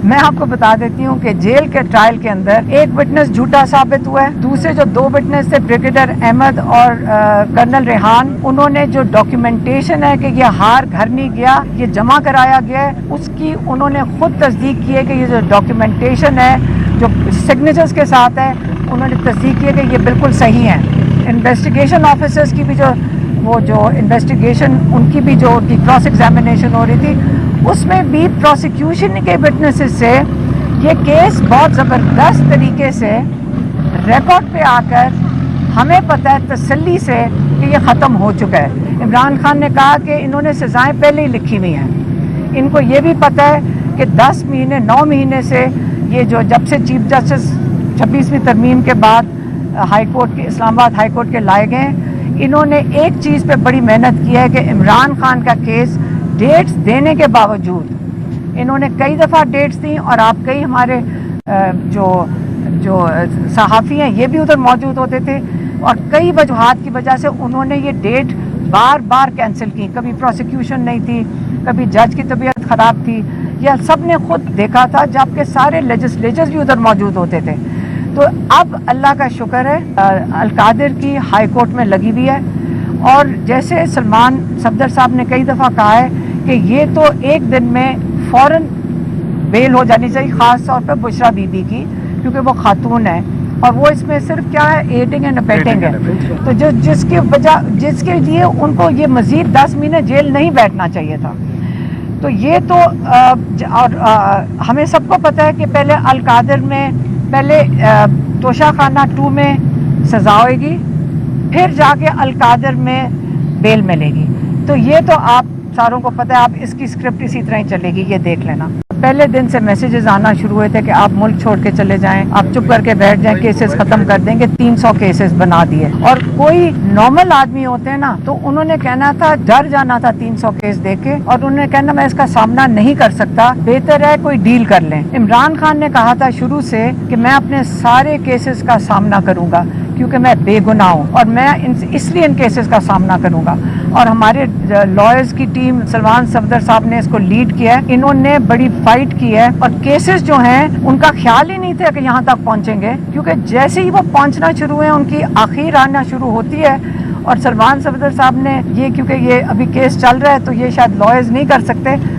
میں آپ کو بتا دیتی ہوں کہ جیل کے ٹرائل کے اندر ایک وٹنس جھوٹا ثابت ہوا ہے، دوسرے جو دو وٹنس تھے بریگیڈیئر احمد اور کرنل ریحان، انہوں نے جو ڈاکیومنٹیشن ہے کہ یہ ہار گھر نہیں گیا، یہ جمع کرایا گیا ہے، اس کی انہوں نے خود تصدیق کی ہے کہ یہ جو ڈاکیومنٹیشن ہے جو سگنیچرز کے ساتھ ہے، انہوں نے تصدیق کی ہے کہ یہ بالکل صحیح ہے۔ انویسٹیگیشن آفیسرز کی بھی جو انویسٹیگیشن ان کی بھی جو کراس ایگزامینیشن ہو رہی تھی، اس میں بھی پروسیکیوشن کے وٹنسز سے یہ کیس بہت زبردست طریقے سے ریکارڈ پہ آ کر ہمیں پتہ ہے تسلی سے کہ یہ ختم ہو چکا ہے۔ عمران خان نے کہا کہ انہوں نے سزائیں پہلے ہی لکھی ہوئی ہیں، ان کو یہ بھی پتہ ہے کہ 10 مہینے 9 مہینے سے یہ جو جب سے چیف جسٹس 26ویں ترمیم کے بعد ہائی کورٹ کے اسلام آباد ہائی کورٹ کے لائے گئے، انہوں نے ایک چیز پہ بڑی محنت کی ہے کہ عمران خان کا کیس ڈیٹس دینے کے باوجود انہوں نے کئی دفعہ ڈیٹس دیں، اور آپ کئی ہمارے جو صحافی ہیں یہ بھی ادھر موجود ہوتے تھے، اور کئی وجوہات کی وجہ سے انہوں نے یہ ڈیٹ بار بار کینسل کی، کبھی پروسیکیوشن نہیں تھی، کبھی جج کی طبیعت خراب تھی، یہ سب نے خود دیکھا تھا جبکہ سارے لیجسلیچرز بھی ادھر موجود ہوتے تھے۔ تو اب اللہ کا شکر ہے القادر کی ہائی کورٹ میں لگی ہوئی ہے، اور جیسے سلمان صفدر صاحب نے کئی دفعہ کہا ہے کہ یہ تو ایک دن میں فوراً بیل ہو جانی چاہیے، خاص طور پہ بشرا بی بی کی، کیونکہ وہ خاتون ہے اور وہ اس میں صرف کیا ہے ایڈنگ اینڈ ابیٹنگ ہے، تو جس کے لیے ان کو یہ مزید 10 مہینے جیل نہیں بیٹھنا چاہیے تھا۔ تو یہ تو اور ہمیں سب کو پتہ ہے کہ پہلے القادر میں پہلے توشہ خانہ 2 میں سزا ہوئے گی، پھر جا کے القادر میں بیل ملے گی۔ تو یہ تو آپ ساروں کو پتہ ہے، آپ اس کی اسکرپٹ اسی طرح ہی چلے گی، یہ دیکھ لینا۔ پہلے دن سے میسیجز آنا شروع ہوئے تھے کہ آپ ملک چھوڑ کے چلے جائیں، آپ چپ کر کے بیٹھ جائیں، کیسز ختم کر دیں گے، 300 کیسز بنا دیے۔ اور کوئی نارمل آدمی ہوتے ہیں نا تو انہوں نے کہنا تھا، ڈر جانا تھا 300 کیس دیکھ کے، اور انہوں نے کہنا میں اس کا سامنا نہیں کر سکتا، بہتر ہے کوئی ڈیل کر لیں۔ عمران خان نے کہا تھا شروع سے کہ میں اپنے سارے کیسز کا سامنا کروں گا کیونکہ میں بے گناہ ہوں، اور میں اس لیے ان کیسز کا سامنا کروں گا۔ اور ہمارے لائرز کی ٹیم سلمان صفدر صاحب نے اس کو لیڈ کیا ہے، انہوں نے بڑی فائٹ کی ہے، اور کیسز جو ہیں ان کا خیال ہی نہیں تھا کہ یہاں تک پہنچیں گے، کیونکہ جیسے ہی وہ پہنچنا شروع ہوئے ان کی آخر آنا شروع ہوتی ہے۔ اور سلمان صفدر صاحب نے یہ کیونکہ یہ ابھی کیس چل رہا ہے تو یہ شاید لائرز نہیں کر سکتے،